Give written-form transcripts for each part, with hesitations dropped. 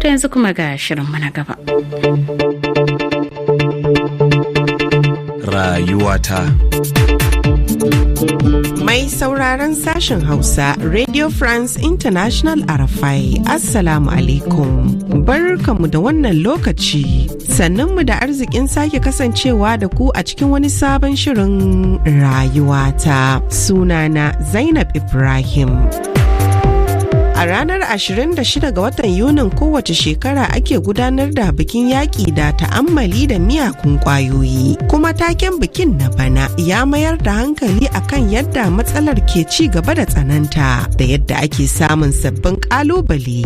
ta yanzu kuma ga shirin mana gaba. Rayuwata. Mai sauraron sashen Hausa Radio France International RFI, Assalamu alaikum. Barkamu da wannan lokaci, sannunmu da arzikin sake kasancewa da ku a cikin wani sabon shirin rayuwata. Sunana Zainab Ibrahim. A ranar 26 ga watan Yunin kowace shekara ake gudanar da bikin yaƙi da ta'ammali da miyagun ƙwayoyi. Kuma taken bikin na bana ya mayar da hankali akan yadda matsalar ke ci gaba da tsananta da yadda ake samun sabbin ƙalubale.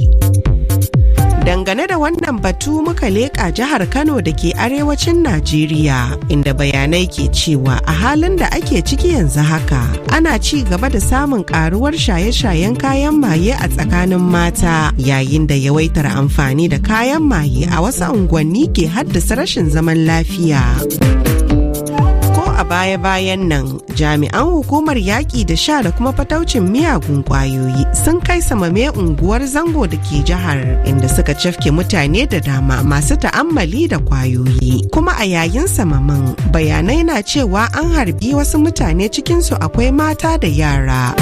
Dangane da wannan batu muka leƙa jihar Kano da ke arewacin Najeriya, inda bayanai ke cewa a halin da ake ciki yanzu haka ana ci gaba da samun karuwar shaye-shayen kayan maye a tsakanin mata, yayin da yawaitar amfani da kayan maye a wasu unguwanni ke haddasa rashin zaman lafiya. A baya-bayan nan jami'an hukumar yaƙi da sha da kuma fataucin miyagun ƙwayoyi sun kai samame unguwar Zango da ke jihar, inda suka cafke mutane da dama masu ta'ammali da ƙwayoyi. Kuma a yayin samaman bayanai na cewa an harbi wasu mutane, cikinsu akwai mata da yara.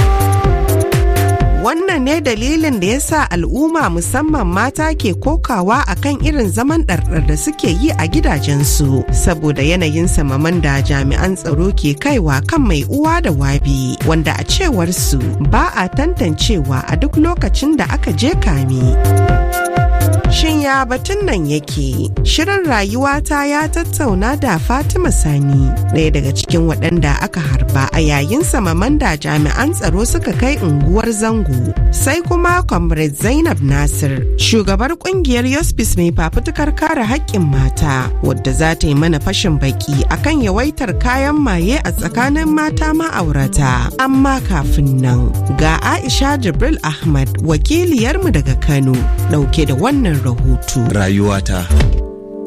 Wannan ne dalilin da ya sa al'umma musamman mata ke kokawa akan irin zaman ɗarɗar da suke yi a gidajensu saboda yanayin samaman da jami'an tsaro ke kaiwa kan mai uwa da wabi, wanda a cewar su ba a tantancewa a duk lokacin da aka je kame. Shin ya batun nan yake? Shirin rayuwata ya tattauna da Fatima Sani, ɗaya daga cikin waɗanda aka harba a yayin samaman da jami'an tsaro suka kai unguwar Zango. Sai kuma Comrade Zainab Nasir, shugabar ƙungiyar Yospis mai fafutukar kare haƙƙin mata, wadda za ta yi mana fashin baki akan yawaitar kayan maye a tsakanin mata ma'aurata. Amma kafin nan, ga Aisha Jibril Ahmad, wakiliyarmu daga Kano, ɗauke da wannan rahoto. Rayuwata.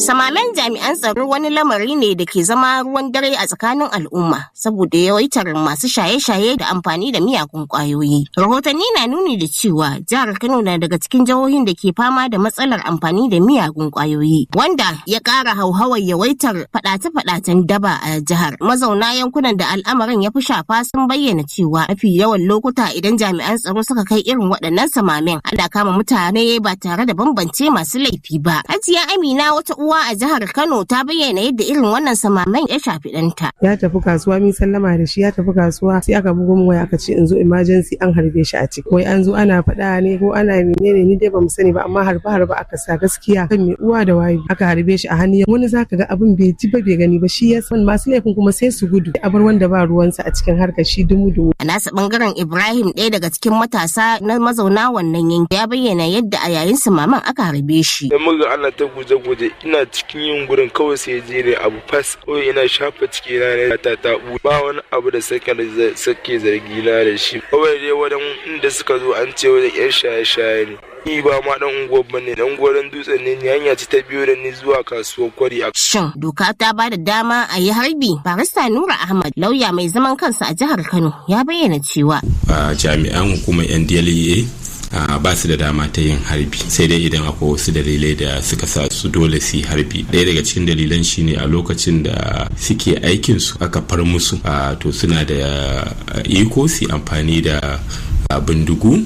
Samamen jami'an tsaro wani lamari ne da ke zama ruwan dare a tsakanin al'umma saboda yawaitar masu shaye-shaye da amfani da miyagun ƙwayoyi. Rahotanni na nuni da cewa jihar Kano na daga cikin jihohin da ke fama da matsalar amfani da miyagun ƙwayoyi, wanda ya ƙara hauhawar yawaitar faɗace-faɗacen daba a jihar. Mazauna yankunan da al'amarin ya fi shafa sun bayyana cewa mafi yawan lokuta idan jami'an tsaro suka kai irin waɗannan samamen ana kama mutane ba tare da bambance masu laifi ba. Hajiya Amina, wata uwa a jihar Kano, ta bayyana yadda irin wannan samamen ya shafi ɗanta. Ya tafi kasuwa, min sallama da shi, ya tafi kasuwa sai aka bugo min waya aka ce in zo emergency, an harbe shi a ciki. Wai an zo ana faɗa ne ko ana menene, ni dai bamu sani ba, amma harba aka sa gaskiya kan mai uwa da wayi aka harbe shi a hannu. Wani zaka ga abin bai ji ba bai gani ba, shi ya san masu laifin kuma sai su gudu a bar wanda ba ruwansa a cikin harkar shi dumu. A nasa bangaren Ibrahim, ɗaya daga cikin matasa na mazauna wannan yanki, ya bayyana yadda a yayin samaman aka harbe shi. Da muga ana ta guje-guje, ina cikin yin gurin kawai sai jere abu fas, kawai ina shafa ciki na ne ta ba wani abu da sake zargi na da shi. Kawai dai wadan inda suka zo an ce wajen yan shaye-shaye ne. Ni ba ma dan unguwar bane, dan goren dutsen ne, hanya ce ta biyo da ni zuwa kasuwar Kwari. Shin doka ta ba da dama a yi harbi? Barista Nura Ahmad, lauya mai zaman kansa a jihar Kano, ya bayyana cewa jami'an hukumar NDLEA ba su da dama ta yin harbi, sai dai idan akwai wasu dalilai da suka sa su dole su yi harbi. Ɗaya daga cikin dalilan shine a lokacin da suke aikin su aka far musu, to suna da iko su amfani da bindigu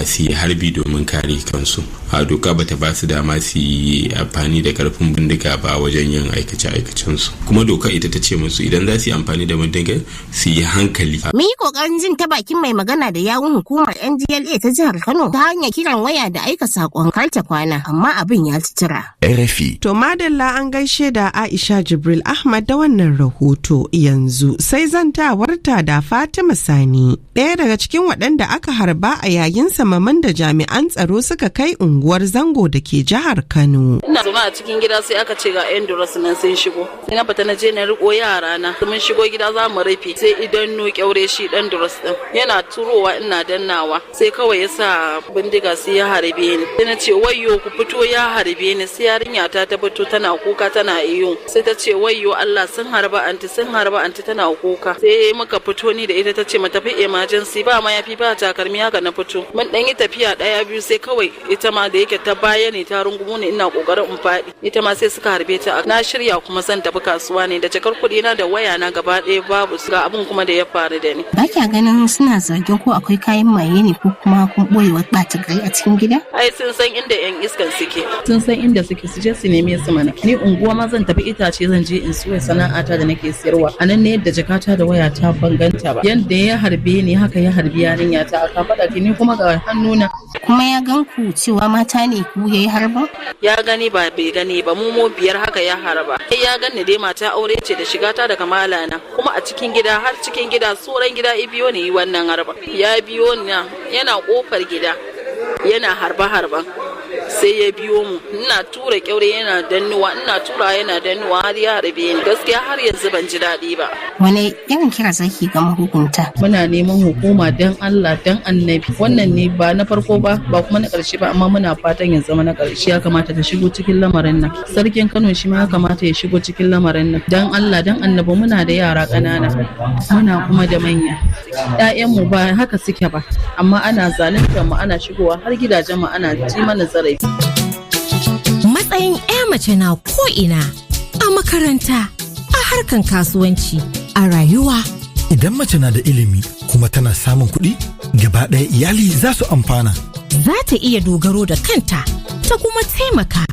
su yi harbi domin kare kansu. Doka bata ba su dama su yi amfani da karfin bindiga ba wajen yin aikace-aikacen su. Kuma doka ita ta ce musu idan za su yi amfani da bindiga su yi hankali. Mun yi kokarin jin ta bakin mai magana da yawun hukumar NDLA ta jihar Kano ta hanyar kiran waya da aika sakon karta kwana, amma abin ya citira. RFI. To madalla, an gaishe da Aisha Jibril Ahmad da wannan rahoto. Yanzu sai zantawarta da Fatima Sani, ɗaya daga cikin waɗanda aka harba a yayin samaman da jami'an tsaro suka kai unguwar Zango da ke jihar Kano. Ina zaune a cikin gida sai aka ce ga yan duras nan sun shigo. Sai na fita na je na riko yara na. Mun shigo gida za mu rufe, sai idan no kyaure shi dan duras din yana turowa ina dannawa, sai kawai ya sa bindiga sai ya harbe ni. Sai na ce wayyo ku fito, ya harbe ni. Sai yarinya ta fito tana kuka tana iyo. Sai ta ce wayyo Allah, sun harba anti tana kuka. Sai muka fito ni da ita, ta ce mu tafi emergency, ba mayafi ba takalmi, haka na fito. mun dan yi tafiya 1-2 sai kawai ita ma da yake ta baya ne ta rungumo ne ina kokarin in faɗi ita ma sai suka harbe ta. Na shirya kuma zan tafi kasuwa ne da jakar kuɗi na da waya na gaba ɗaya babu ga abin kuma da ya faru da ni. Ba kya ganin suna zargin ko akwai kayan maye ne ko kuma kun ɓoye wa ɓata gari a cikin gida? Ai sun san inda yan iskan suke. Sun san inda suke su je su neme su mana. Ni unguwa ma zan tafi itace zan je in siyo sana'ata da nake siyarwa. A nan ne yadda jakata da waya ta banganta ba. Yanda ya harbe ni haka ya harbi yarinya ta aka faɗa ni kuma ga hannuna. Kuma ya gan ku cewa mata ne ku yayi harba? Ya gani ba bai gani ba mu 5 haka ya harba. Sai ya ganni dai mata aure ce da shigata da kamala na. Kuma a cikin gida har cikin gida tsoron gida biyo ne yi wannan harba. Ya biyo ni yana kofar gida yana harba sai ya biyo mu ina tura kyaure yana dannuwa ina tura yana dannuwa har ya harbe ni. Gaskiya har yanzu ban ji daɗi ba. Wane irin kira zaki ga mahukunta? Muna neman hukuma dan Allah dan Annabi. Wannan ne ba na farko ba kuma na ƙarshe ba amma muna fatan ya zama na ƙarshe. Ya kamata ta shigo cikin lamarin nan. Sarkin Kano shi ma ya kamata ya shigo cikin lamarin nan. Dan Allah dan Annabi muna da yara ƙanana muna kuma da manya. Ƴaƴanmu ba haka suke ba amma ana zaluntar mu ana shigowa har gidajen mu ana ji mana zarafi. Matsayin 'ya mace na ko'ina a makaranta, a harkan kasuwanci, a rayuwa. Idan mace na da ilimi kuma tana samun kuɗi, gaba ɗaya iyali za su amfana. Za ta iya dogaro da kanta, ta kuma taimaka,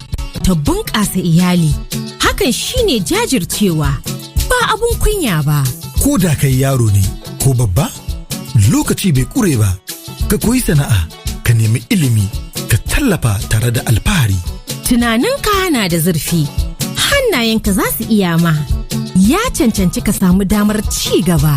ta bunƙasa iyali. Hakan shine jajircewa, ba abun kunya ba. Ko da kai yaro ne ko babba, lokaci bai ƙure ba. Ka koyi sana'a, ka nemi ilimi, ka tallafa tare da alfahari. Tunaninka na da zurfi, hannayenka za su iya ma. Ya cancanci ka samu damar ci gaba.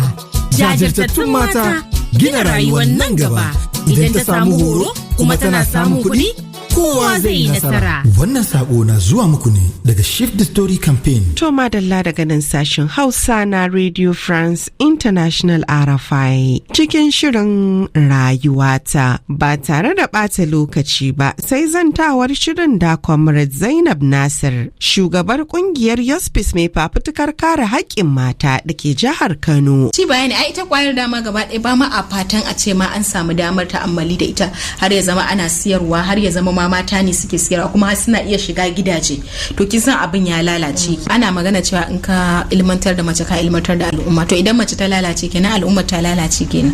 Jajirtattun mata gina rayuwar nan gaba. Idan ta samu horo kuma tana samun kuɗi, kowa zai yi nasara. Wannan sako na zuwa muku ne daga Shift the Story Campaign. To madalla daga nan sashen Hausa na Radio France International RFI cikin shirin rayuwata ba tare da ɓata lokaci ba sai zantawar shirin da Comrade Zainab Nasir shugabar kungiyar Yospis mai fafutukar kare haƙƙin mata da ke jihar Kano. Ci bayani ai ita kwayar dama gaba ɗaya ba ma a fatan a ce ma an samu damar ta'ammali da ita har ya zama ana siyarwa har ya zama ma mata ne suke siyarwa kuma suna iya shiga gidaje. To kin san abin ya lalace. Ana magana cewa in ka ilmantar da mace ka ilmantar da al'umma. To idan mace ta lalace kenan al'umma ta lalace kenan.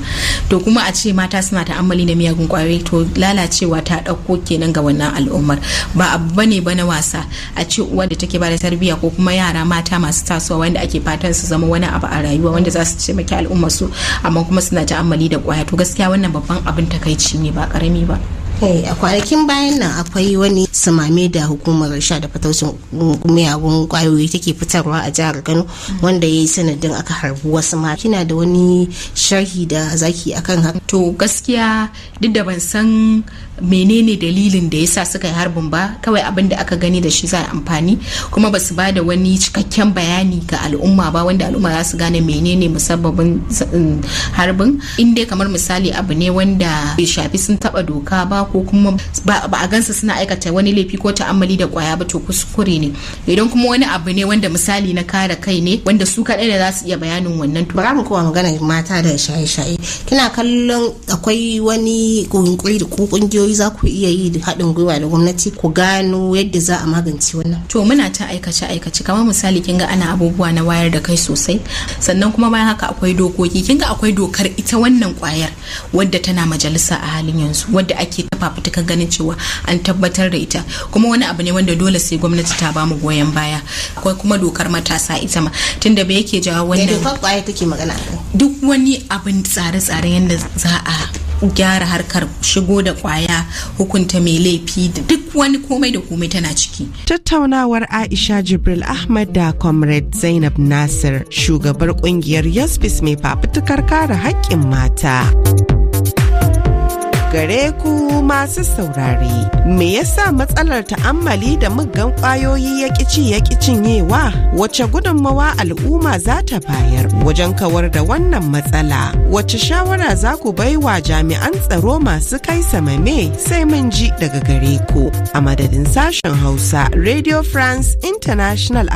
To kuma a ce mata suna ta'ammali da miyagun kwayoyi to lalacewa ta dauko kenan ga wannan al'ummar. Ba abu bane ba na wasa. A ce uwa da take bada tarbiyya ko kuma yara mata masu tasowa wanda ake fatan su zama wani abu a rayuwa wanda za su taimaki al'ummar su amma kuma suna ta'ammali da kwaya. To gaskiya wannan babban abin takaici ne ba karami ba. A kwanakin bayan nan akwai wani samame da hukumar sha da fataucin miyagun kwayoyi take fitarwa a jihar Kano wanda ya yi sanadin aka harbi wasu ma. Kina da wani sharhi da zaki akan haka? To gaskiya duk da ban san menene dalilin da yasa suka yi harbin ba, kawai abin da aka gani da shi za a amfani kuma ba su ba da wani cikakken bayani ga al'umma ba wanda al'umma za su gane menene musabbabin harbin. In dai kamar misali abu ne wanda bai shafi sun taba doka ba ko kuma ba a gansa suna aikata wani laifi ko ta'ammali da kwaya ba to kuskure ne. Idan kuma wani abu ne wanda misali na kare kai ne wanda su kaɗai da za su iya bayanin wannan. To bara mu kowa magana mata da shaye-shaye. Kina kallon akwai wani yunkuri da ku kungiyoyi za ku iya yi da haɗin gwiwa da gwamnati ku gano yadda za a magance wannan? To muna ta aikace kamar misali kin ga ana abubuwa na wayar da kai sosai, sannan kuma bayan haka akwai dokoki. Kin ga akwai dokar ita wannan kwayar wadda tana majalisa a halin yanzu wadda ake ta fafutukan ganin cewa an tabbatar da ita, kuma wani abu ne wanda dole sai gwamnati ta bamu goyon baya. Akwai kuma dokar matasa ita ma tunda bai yake jawo wannan dokar kwaya take magana duk wani abin tsare-tsare yadda za a gyara harkar shigo da kwaya, hukunta mai laifi da duk wani komai da komai tana ciki. Tattaunawar Aisha Jibril Ahmad da Comrade Zainab Nasir shugabar kungiyar Yospis mai fafutukar kare haƙƙin mata. Gare ku masu saurare, me yasa matsalar ta'ammali da muggan kwayoyi ya cinyewa? Wace gudunmawa al'umma za ta bayar wajen kawar da wannan matsala? Wace shawara za ku baiwa jami'an tsaro masu kai samame? Sai mun ji daga gare ku. A madadin sashen Hausa, Radio France International